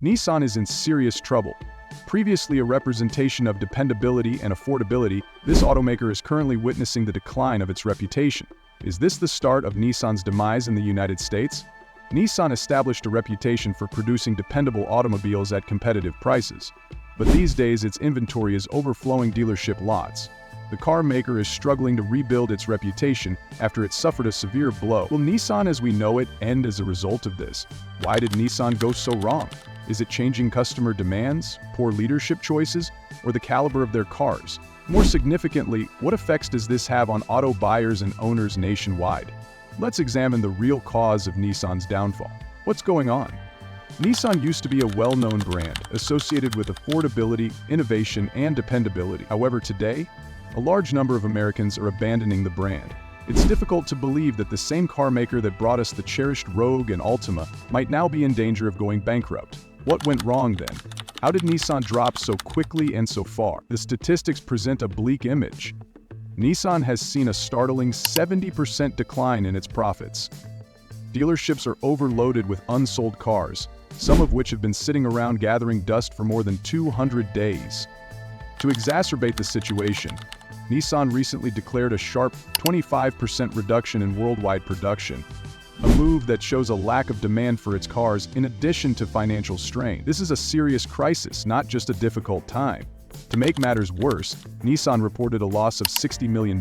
Nissan is in serious trouble. Previously a representation of dependability and affordability, this automaker is currently witnessing the decline of its reputation. Is this the start of Nissan's demise in the United States? Nissan established a reputation for producing dependable automobiles at competitive prices. But these days its inventory is overflowing dealership lots. The car maker is struggling to rebuild its reputation after it suffered a severe blow. Will Nissan as we know it end as a result of this? Why did Nissan go so wrong? Is it changing customer demands, poor leadership choices, or the caliber of their cars? More significantly, what effects does this have on auto buyers and owners nationwide? Let's examine the real cause of Nissan's downfall. What's going on? Nissan used to be a well-known brand, associated with affordability, innovation, and dependability. However, today, a large number of Americans are abandoning the brand. It's difficult to believe that the same car maker that brought us the cherished Rogue and Altima might now be in danger of going bankrupt. What went wrong then? How did Nissan drop so quickly and so far? The statistics present a bleak image. Nissan has seen a startling 70% decline in its profits. Dealerships are overloaded with unsold cars, some of which have been sitting around gathering dust for more than 200 days. To exacerbate the situation, Nissan recently declared a sharp 25% reduction in worldwide production, a move that shows a lack of demand for its cars in addition to financial strain. This is a serious crisis, not just a difficult time. To make matters worse, Nissan reported a loss of $60 million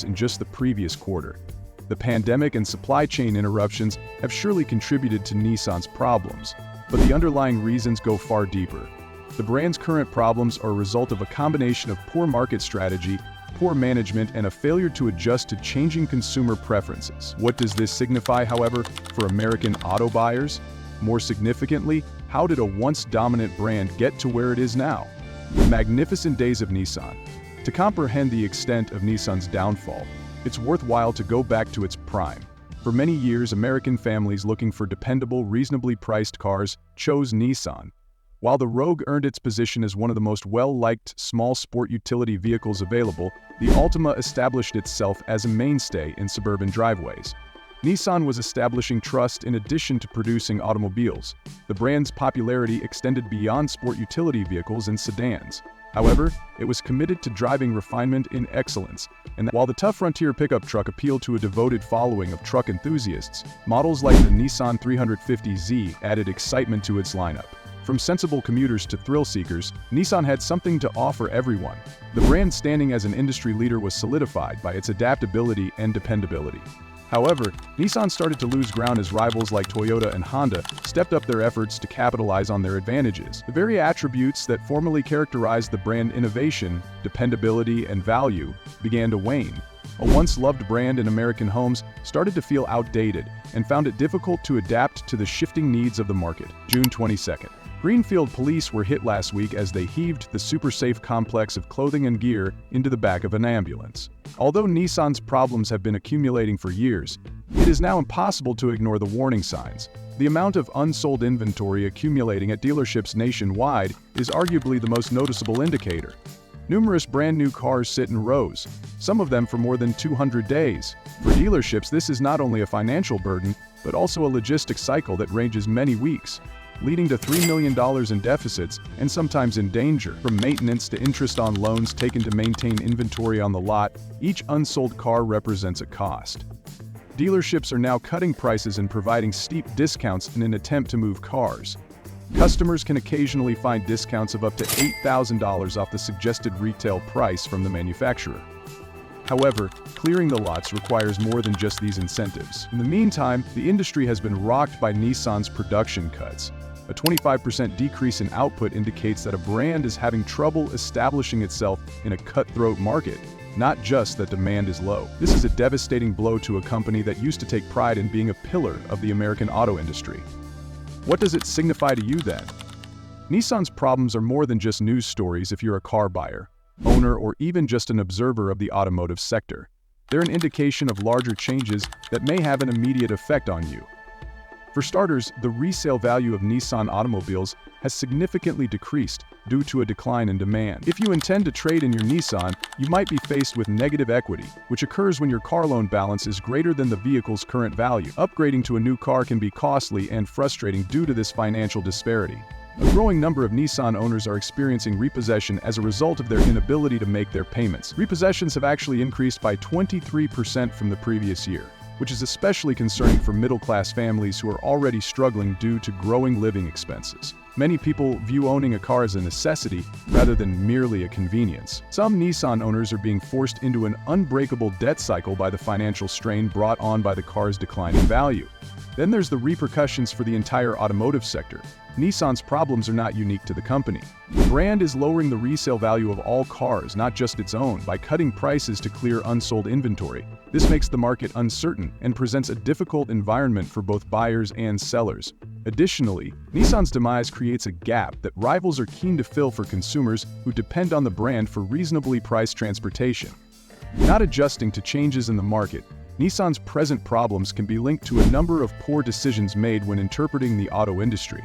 in just the previous quarter. The pandemic and supply chain interruptions have surely contributed to Nissan's problems, but the underlying reasons go far deeper. The brand's current problems are a result of a combination of poor market strategy, poor management, and a failure to adjust to changing consumer preferences. What does this signify, however, for American auto buyers? More significantly, how did a once dominant brand get to where it is now? The magnificent days of Nissan. To comprehend the extent of Nissan's downfall, it's worthwhile to go back to its prime. For many years, American families looking for dependable, reasonably priced cars chose Nissan. While the Rogue earned its position as one of the most well-liked small sport utility vehicles available, the Altima established itself as a mainstay in suburban driveways. Nissan was establishing trust in addition to producing automobiles. The brand's popularity extended beyond sport utility vehicles and sedans. However, it was committed to driving refinement in excellence, and while the tough Frontier pickup truck appealed to a devoted following of truck enthusiasts, models like the Nissan 350Z added excitement to its lineup. From sensible commuters to thrill-seekers, Nissan had something to offer everyone. The brand's standing as an industry leader was solidified by its adaptability and dependability. However, Nissan started to lose ground as rivals like Toyota and Honda stepped up their efforts to capitalize on their advantages. The very attributes that formerly characterized the brand innovation, dependability, and value began to wane. A once-loved brand in American homes started to feel outdated and found it difficult to adapt to the shifting needs of the market. June 22nd. Greenfield police were hit last week as they heaved the super-safe complex of clothing and gear into the back of an ambulance. Although Nissan's problems have been accumulating for years, it is now impossible to ignore the warning signs. The amount of unsold inventory accumulating at dealerships nationwide is arguably the most noticeable indicator. Numerous brand-new cars sit in rows, some of them for more than 200 days. For dealerships, this is not only a financial burden, but also a logistics cycle that ranges many weeks, leading to $3 million in deficits and sometimes in danger. From maintenance to interest on loans taken to maintain inventory on the lot, each unsold car represents a cost. Dealerships are now cutting prices and providing steep discounts in an attempt to move cars. Customers can occasionally find discounts of up to $8,000 off the suggested retail price from the manufacturer. However, clearing the lots requires more than just these incentives. In the meantime, the industry has been rocked by Nissan's production cuts. A 25% decrease in output indicates that a brand is having trouble establishing itself in a cutthroat market, not just that demand is low. This is a devastating blow to a company that used to take pride in being a pillar of the American auto industry. What does it signify to you then? Nissan's problems are more than just news stories if you're a car buyer, owner, or even just an observer of the automotive sector. They're an indication of larger changes that may have an immediate effect on you. For starters, the resale value of Nissan automobiles has significantly decreased due to a decline in demand. If you intend to trade in your Nissan, you might be faced with negative equity, which occurs when your car loan balance is greater than the vehicle's current value. Upgrading to a new car can be costly and frustrating due to this financial disparity. A growing number of Nissan owners are experiencing repossession as a result of their inability to make their payments. Repossessions have actually increased by 23% from the previous year, which is especially concerning for middle-class families who are already struggling due to growing living expenses. Many people view owning a car as a necessity rather than merely a convenience. Some Nissan owners are being forced into an unbreakable debt cycle by the financial strain brought on by the car's declining value. Then there's the repercussions for the entire automotive sector. Nissan's problems are not unique to the company. The brand is lowering the resale value of all cars, not just its own, by cutting prices to clear unsold inventory. This makes the market uncertain and presents a difficult environment for both buyers and sellers. Additionally, Nissan's demise creates a gap that rivals are keen to fill for consumers who depend on the brand for reasonably priced transportation. Not adjusting to changes in the market, Nissan's present problems can be linked to a number of poor decisions made when interpreting the auto industry.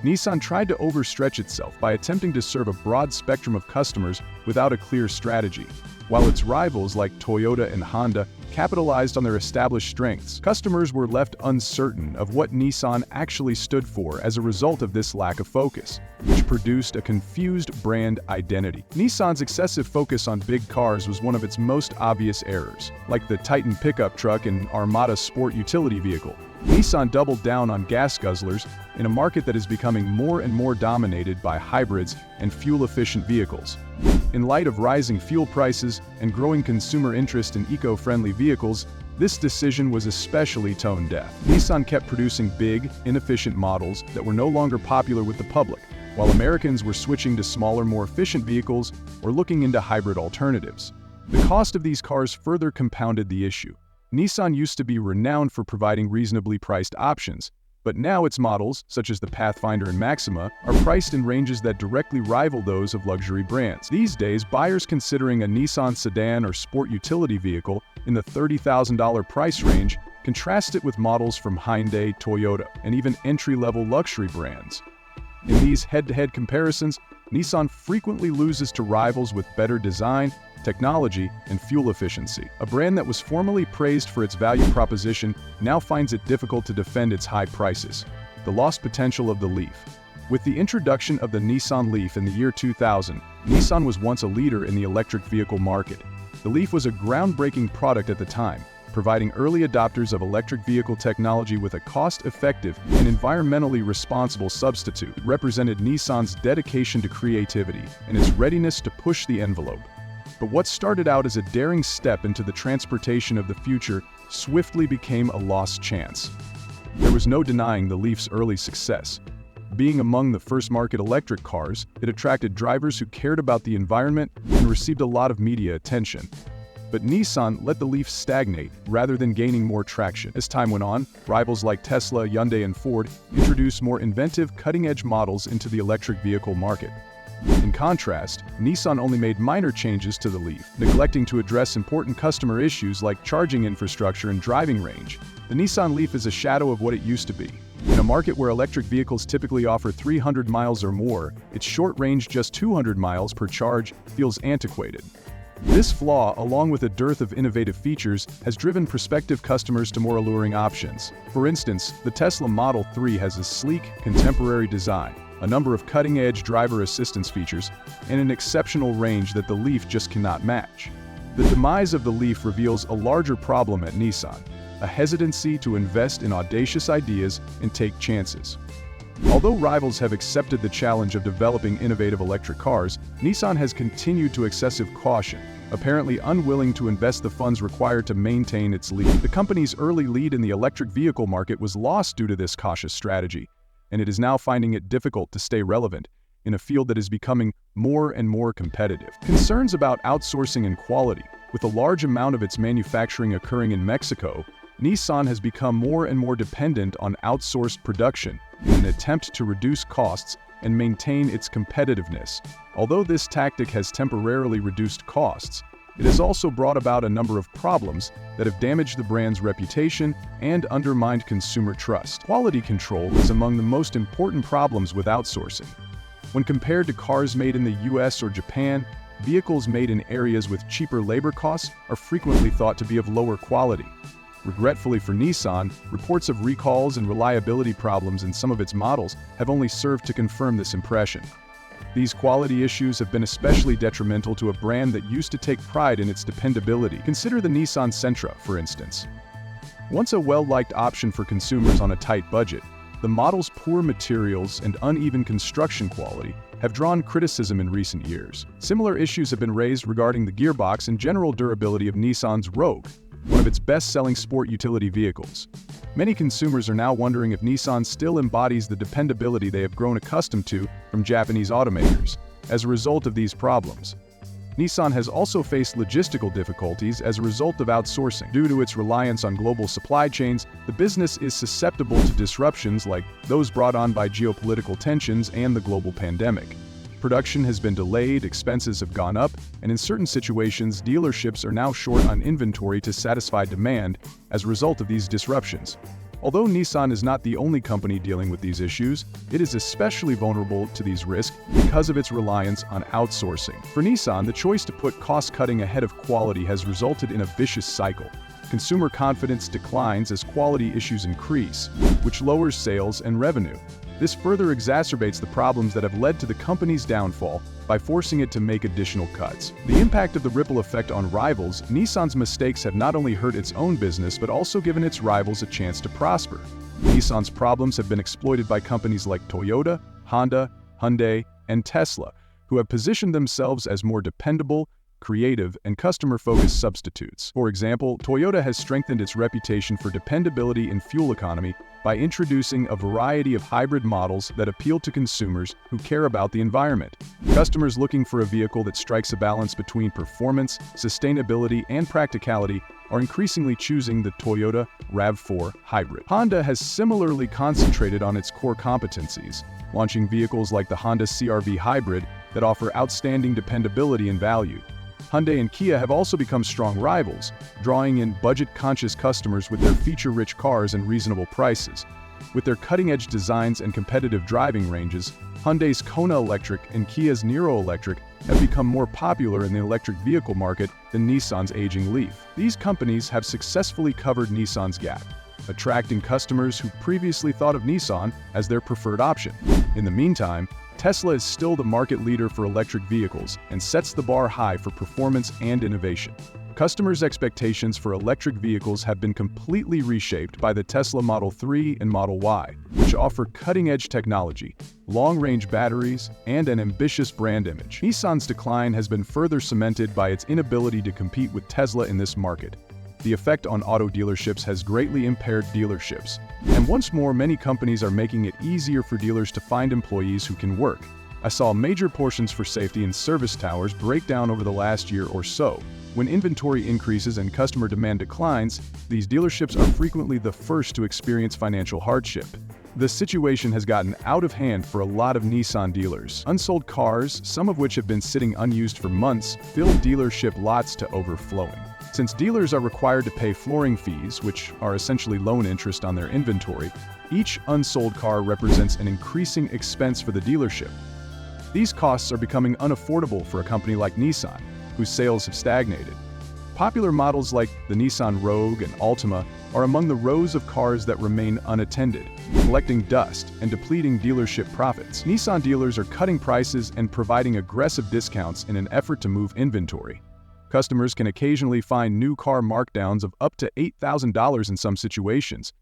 Nissan tried to overstretch itself by attempting to serve a broad spectrum of customers without a clear strategy. While its rivals like Toyota and Honda capitalized on their established strengths, customers were left uncertain of what Nissan actually stood for as a result of this lack of focus, which produced a confused brand identity. Nissan's excessive focus on big cars was one of its most obvious errors, like the Titan pickup truck and Armada sport utility vehicle. Nissan doubled down on gas guzzlers in a market that is becoming more and more dominated by hybrids and fuel-efficient vehicles. In light of rising fuel prices and growing consumer interest in eco-friendly vehicles, this decision was especially tone-deaf. Nissan kept producing big, inefficient models that were no longer popular with the public, while Americans were switching to smaller, more efficient vehicles or looking into hybrid alternatives. The cost of these cars further compounded the issue. Nissan used to be renowned for providing reasonably priced options, but now its models, such as the Pathfinder and Maxima, are priced in ranges that directly rival those of luxury brands. These days, buyers considering a Nissan sedan or sport utility vehicle in the $30,000 price range contrast it with models from Hyundai, Toyota, and even entry-level luxury brands. In these head-to-head comparisons, Nissan frequently loses to rivals with better design, technology, and fuel efficiency. A brand that was formerly praised for its value proposition now finds it difficult to defend its high prices. The lost potential of the Leaf. With the introduction of the Nissan Leaf in the year 2000, Nissan was once a leader in the electric vehicle market. The Leaf was a groundbreaking product at the time, providing early adopters of electric vehicle technology with a cost-effective and environmentally responsible substitute. It represented Nissan's dedication to creativity and its readiness to push the envelope. But what started out as a daring step into the transportation of the future swiftly became a lost chance. There was no denying the Leaf's early success. Being among the first market electric cars, it attracted drivers who cared about the environment and received a lot of media attention. But Nissan let the Leaf stagnate rather than gaining more traction. As time went on, rivals like Tesla, Hyundai, and Ford introduced more inventive, cutting-edge models into the electric vehicle market. In contrast, Nissan only made minor changes to the Leaf, neglecting to address important customer issues like charging infrastructure and driving range. The Nissan Leaf is a shadow of what it used to be. In a market where electric vehicles typically offer 300 miles or more, its short range, just 200 miles per charge, feels antiquated. This flaw, along with a dearth of innovative features, has driven prospective customers to more alluring options. For instance, the Tesla Model 3 has a sleek, contemporary design, a number of cutting-edge driver assistance features, and an exceptional range that the Leaf just cannot match. The demise of the Leaf reveals a larger problem at Nissan, a hesitancy to invest in audacious ideas and take chances. Although rivals have accepted the challenge of developing innovative electric cars, Nissan has continued to excessive caution, apparently unwilling to invest the funds required to maintain its lead. The company's early lead in the electric vehicle market was lost due to this cautious strategy, and it is now finding it difficult to stay relevant in a field that is becoming more and more competitive. Concerns about outsourcing and quality. With a large amount of its manufacturing occurring in Mexico, Nissan has become more and more dependent on outsourced production in an attempt to reduce costs and maintain its competitiveness. Although this tactic has temporarily reduced costs, it has also brought about a number of problems that have damaged the brand's reputation and undermined consumer trust. Quality control is among the most important problems with outsourcing. When compared to cars made in the US or Japan, vehicles made in areas with cheaper labor costs are frequently thought to be of lower quality. Regretfully for Nissan, reports of recalls and reliability problems in some of its models have only served to confirm this impression. These quality issues have been especially detrimental to a brand that used to take pride in its dependability. Consider the Nissan Sentra, for instance. Once a well-liked option for consumers on a tight budget, the model's poor materials and uneven construction quality have drawn criticism in recent years. Similar issues have been raised regarding the gearbox and general durability of Nissan's Rogue, one of its best-selling sport utility vehicles. Many consumers are now wondering if Nissan still embodies the dependability they have grown accustomed to from Japanese automakers. As a result of these problems, Nissan has also faced logistical difficulties as a result of outsourcing. Due to its reliance on global supply chains, the business is susceptible to disruptions like those brought on by geopolitical tensions and the global pandemic. Production has been delayed, expenses have gone up, and in certain situations, dealerships are now short on inventory to satisfy demand as a result of these disruptions. Although Nissan is not the only company dealing with these issues, it is especially vulnerable to these risks because of its reliance on outsourcing. For Nissan, the choice to put cost-cutting ahead of quality has resulted in a vicious cycle. Consumer confidence declines as quality issues increase, which lowers sales and revenue. This further exacerbates the problems that have led to the company's downfall by forcing it to make additional cuts. The impact of the ripple effect on rivals, Nissan's mistakes have not only hurt its own business but also given its rivals a chance to prosper. Nissan's problems have been exploited by companies like Toyota, Honda, Hyundai, and Tesla, who have positioned themselves as more dependable, creative, and customer-focused substitutes. For example, Toyota has strengthened its reputation for dependability in fuel economy by introducing a variety of hybrid models that appeal to consumers who care about the environment. Customers looking for a vehicle that strikes a balance between performance, sustainability, and practicality are increasingly choosing the Toyota RAV4 Hybrid. Honda has similarly concentrated on its core competencies, launching vehicles like the Honda CR-V Hybrid that offer outstanding dependability and value. Hyundai and Kia have also become strong rivals, drawing in budget-conscious customers with their feature-rich cars and reasonable prices. With their cutting-edge designs and competitive driving ranges, Hyundai's Kona Electric and Kia's Niro Electric have become more popular in the electric vehicle market than Nissan's aging Leaf. These companies have successfully covered Nissan's gap, attracting customers who previously thought of Nissan as their preferred option. In the meantime, Tesla is still the market leader for electric vehicles and sets the bar high for performance and innovation. Customers' expectations for electric vehicles have been completely reshaped by the Tesla Model 3 and Model Y, which offer cutting-edge technology, long-range batteries, and an ambitious brand image. Nissan's decline has been further cemented by its inability to compete with Tesla in this market. The effect on auto dealerships has greatly impaired dealerships, and once more many companies are making it easier for dealers to find employees who can work. I saw major portions for safety and service towers break down over the last year or so. When inventory increases and customer demand declines, these dealerships are frequently the first to experience financial hardship. The situation has gotten out of hand for a lot of Nissan dealers. Unsold cars, some of which have been sitting unused for months, fill dealership lots to overflowing. Since dealers are required to pay flooring fees, which are essentially loan interest on their inventory, each unsold car represents an increasing expense for the dealership. These costs are becoming unaffordable for a company like Nissan, whose sales have stagnated. Popular models like the Nissan Rogue and Altima are among the rows of cars that remain unattended, collecting dust and depleting dealership profits. Nissan dealers are cutting prices and providing aggressive discounts in an effort to move inventory. Customers can occasionally find new car markdowns of up to $8,000 in some situations.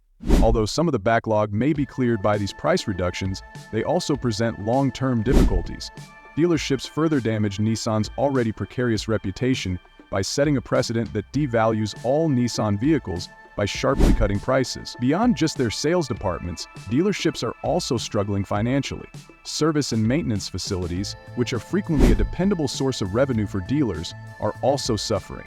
Although some of the backlog may be cleared by these price reductions, they also present long-term difficulties. Dealerships further damage Nissan's already precarious reputation by setting a precedent that devalues all Nissan vehicles by sharply cutting prices. Beyond just their sales departments, dealerships are also struggling financially. Service and maintenance facilities, which are frequently a dependable source of revenue for dealers, are also suffering.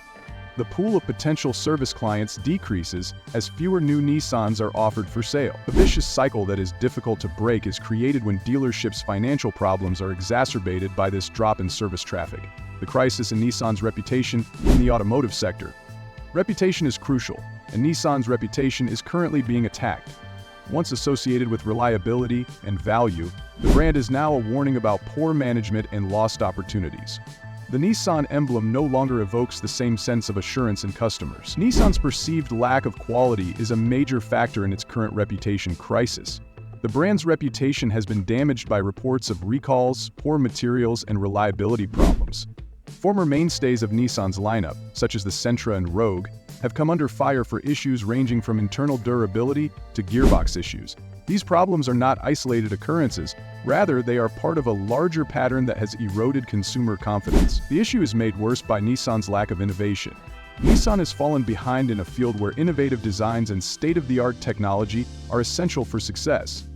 The pool of potential service clients decreases as fewer new Nissans are offered for sale. A vicious cycle that is difficult to break is created when dealerships' financial problems are exacerbated by this drop in service traffic. The crisis in Nissan's reputation in the automotive sector. Reputation is crucial, and Nissan's reputation is currently being attacked. Once associated with reliability and value, the brand is now a warning about poor management and lost opportunities. The Nissan emblem no longer evokes the same sense of assurance in customers. Nissan's perceived lack of quality is a major factor in its current reputation crisis. The brand's reputation has been damaged by reports of recalls, poor materials, and reliability problems. Former mainstays of Nissan's lineup, such as the Sentra and Rogue, have come under fire for issues ranging from internal durability to gearbox issues. These problems are not isolated occurrences, rather they are part of a larger pattern that has eroded consumer confidence. The issue is made worse by Nissan's lack of innovation. Nissan has fallen behind in a field where innovative designs and state-of-the-art technology are essential for success.